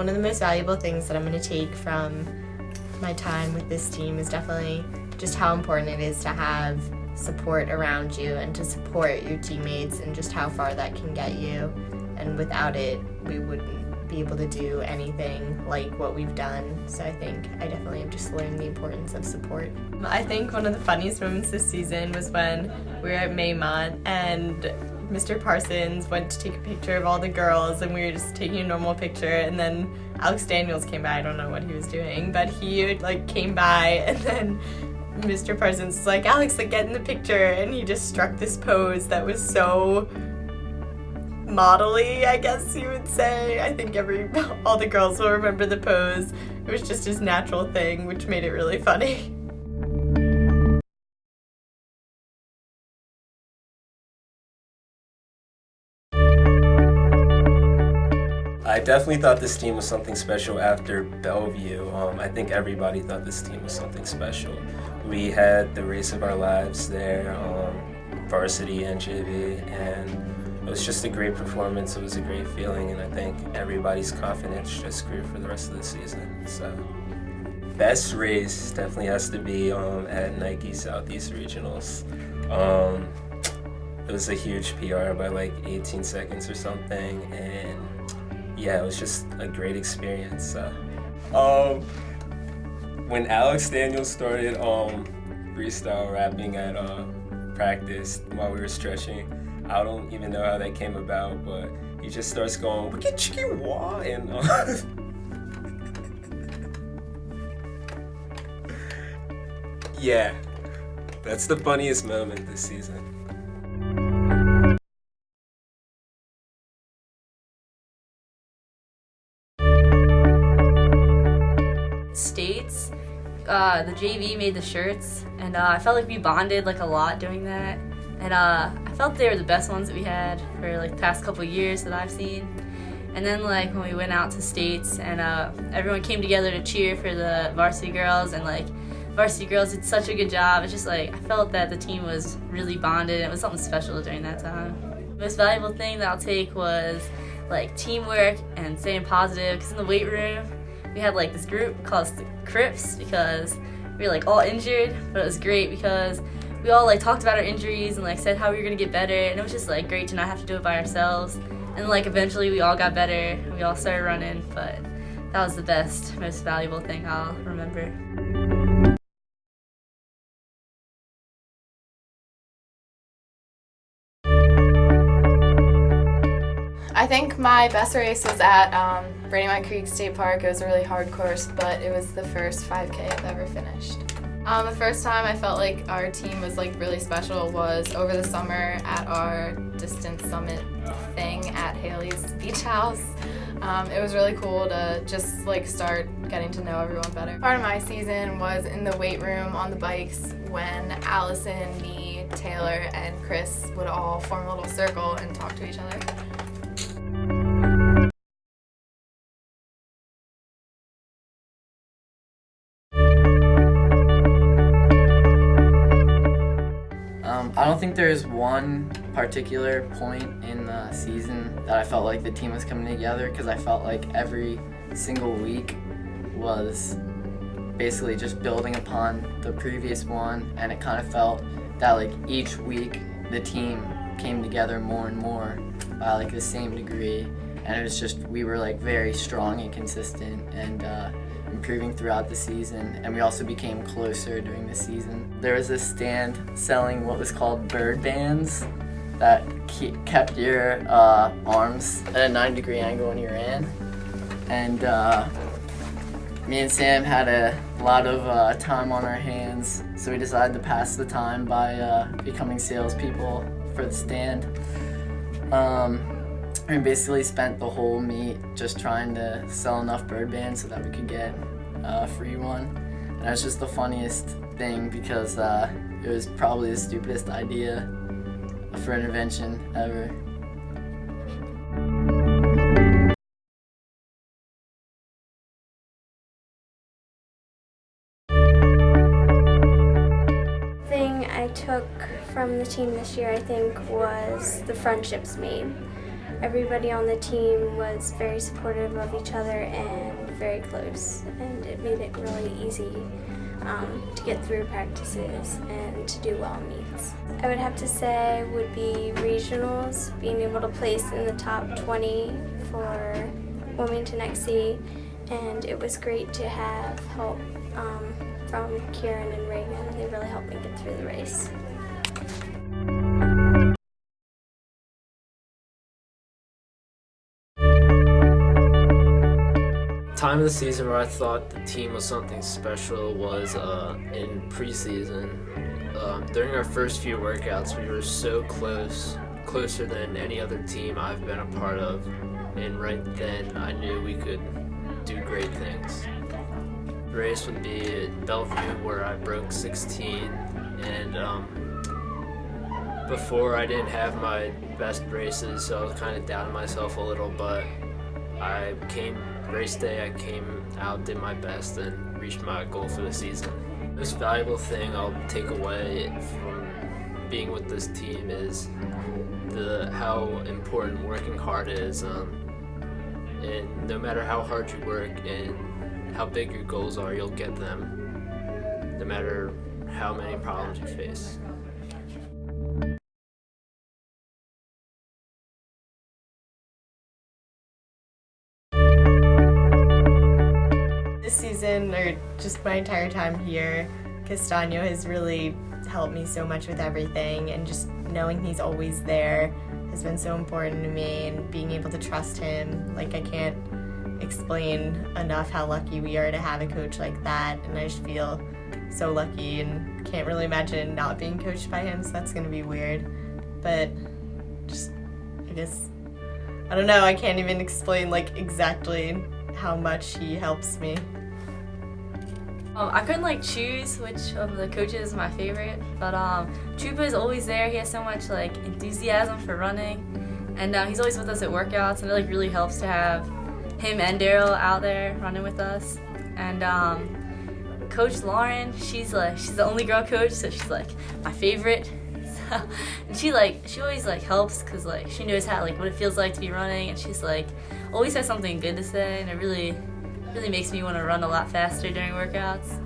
one of the most valuable things that I'm going to take from my time with this team is definitely just how important it is to have support around you and to support your teammates and just how far that can get you. And without it, we wouldn't be able to do anything like what we've done. So I think I definitely have just learned the importance of support. I think one of the funniest moments this season was when we were at Maymont and Mr. Parsons went to take a picture of all the girls and we were just taking a normal picture, and then Alex Daniels came by. I don't know what he was doing, but he came by, and then Mr. Parsons was like, "Alex, get in the picture," and he just struck this pose that was so model-y, I guess you would say. I think all the girls will remember the pose. It was just his natural thing, which made it really funny. I definitely thought this team was something special after Bellevue. I think everybody thought this team was something special. We had the race of our lives there, varsity and JV, and it was just a great performance. It was a great feeling, and I think everybody's confidence just grew for the rest of the season. So, best race definitely has to be at Nike Southeast Regionals. It was a huge PR by 18 seconds or something, and yeah, it was just a great experience. When Alex Daniels started freestyle rapping at practice while we were stretching, I don't even know how that came about, but he just starts going "Wicked Chicken Wah," and yeah, that's the funniest moment this season. States, the JV made the shirts, and I felt like we bonded a lot doing that, and I felt they were the best ones that we had for the past couple years that I've seen. And then when we went out to States and everyone came together to cheer for the varsity girls, and varsity girls did such a good job. It's just I felt that the team was really bonded, and it was something special during that time. The most valuable thing that I'll take was teamwork and staying positive, because in the weight room we had this group called the Crips, because we were all injured, but it was great because we all talked about our injuries and said how we were gonna get better, and it was just great to not have to do it by ourselves. And eventually we all got better and we all started running, but that was the best, most valuable thing I'll remember. I think my best race was at Brandywine Creek State Park. It was a really hard course, but it was the first 5K I've ever finished. The first time I felt like our team was really special was over the summer at our distance summit thing at Haley's Beach House. It was really cool to just start getting to know everyone better. Part of my season was in the weight room on the bikes when Allison, me, Taylor, and Chris would all form a little circle and talk to each other. I don't think there's one particular point in the season that I felt like the team was coming together, because I felt like every single week was basically just building upon the previous one, and it kind of felt that each week the team came together more and more by the same degree, and it was just we were very strong and consistent and improving throughout the season, and we also became closer during the season. There was this stand selling what was called bird bands that kept your arms at a 9-degree angle when you ran, and me and Sam had a lot of time on our hands, so we decided to pass the time by becoming salespeople for the stand. We basically spent the whole meet just trying to sell enough bird bands so that we could get a free one. And it was just the funniest thing because it was probably the stupidest idea for an invention ever. The thing I took from the team this year, I think, was the friendships made. Everybody on the team was very supportive of each other and very close, and it made it really easy to get through practices and to do well in meets. I would have to say would be regionals, being able to place in the top 20 for Wilmington XC, and it was great to have help from Kieran and Reagan. They really helped me get through the race. Time of the season where I thought the team was something special was in preseason. During our first few workouts, we were so closer than any other team I've been a part of, and right then I knew we could do great things. The race would be at Bellevue where I broke 16, and before I didn't have my best races, so I was kind of doubting myself a little, but race day, I came out, did my best, and reached my goal for the season. The most valuable thing I'll take away from being with this team is how important working hard is, and no matter how hard you work and how big your goals are, you'll get them, no matter how many problems you face. This season, or just my entire time here, Castano has really helped me so much with everything, and just knowing he's always there has been so important to me, and being able to trust him. Like, I can't explain enough how lucky we are to have a coach like that, and I just feel so lucky and can't really imagine not being coached by him, so that's going to be weird. But just, I guess, I don't know, I can't even explain like exactly how much he helps me. I couldn't choose which of the coaches is my favorite, but Chupa is always there. He has so much enthusiasm for running, and he's always with us at workouts, and it really helps to have him and Daryl out there running with us. And Coach Lauren, she's the only girl coach, so she's my favorite. And she always helps because she knows how what it feels like to be running, and she's always has something good to say, and it really makes me want to run a lot faster during workouts.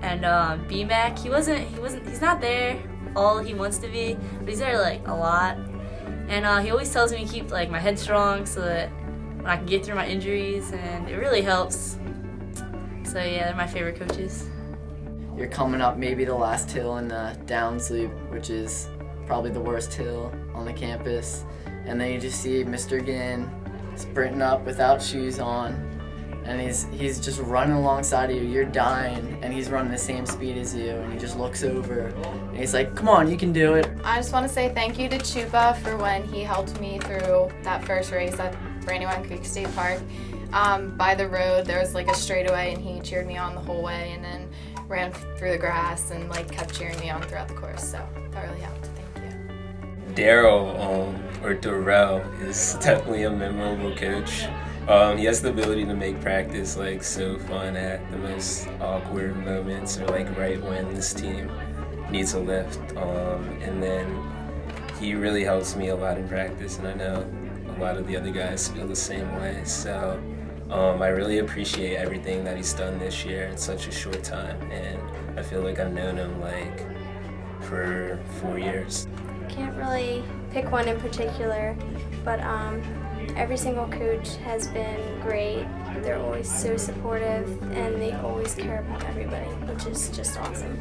And BMAC, he's not there all he wants to be, but he's there a lot. And he always tells me to keep my head strong so that when I can get through my injuries, and it really helps. So yeah, they're my favorite coaches. You're coming up maybe the last hill in the Downs Loop, which is probably the worst hill on the campus, and then you just see Mr. Ginn sprinting up without shoes on, and he's just running alongside of you. You're dying, and he's running the same speed as you, and he just looks over, and he's like, "Come on, you can do it." I just want to say thank you to Chupa for when he helped me through that first race at Brandywine Creek State Park. By the road, there was a straightaway, and he cheered me on the whole way, and then ran through the grass and kept cheering me on throughout the course. So that really helped. Thank you. Daryl, or Darrell, is definitely a memorable coach. He has the ability to make practice so fun at the most awkward moments, or right when this team needs a lift. And then he really helps me a lot in practice, and I know a lot of the other guys feel the same way. So I really appreciate everything that he's done this year in such a short time, and I feel like I've known him for 4 years. Can't really pick one in particular, but every single coach has been great. They're always so supportive, and they always care about everybody, which is just awesome.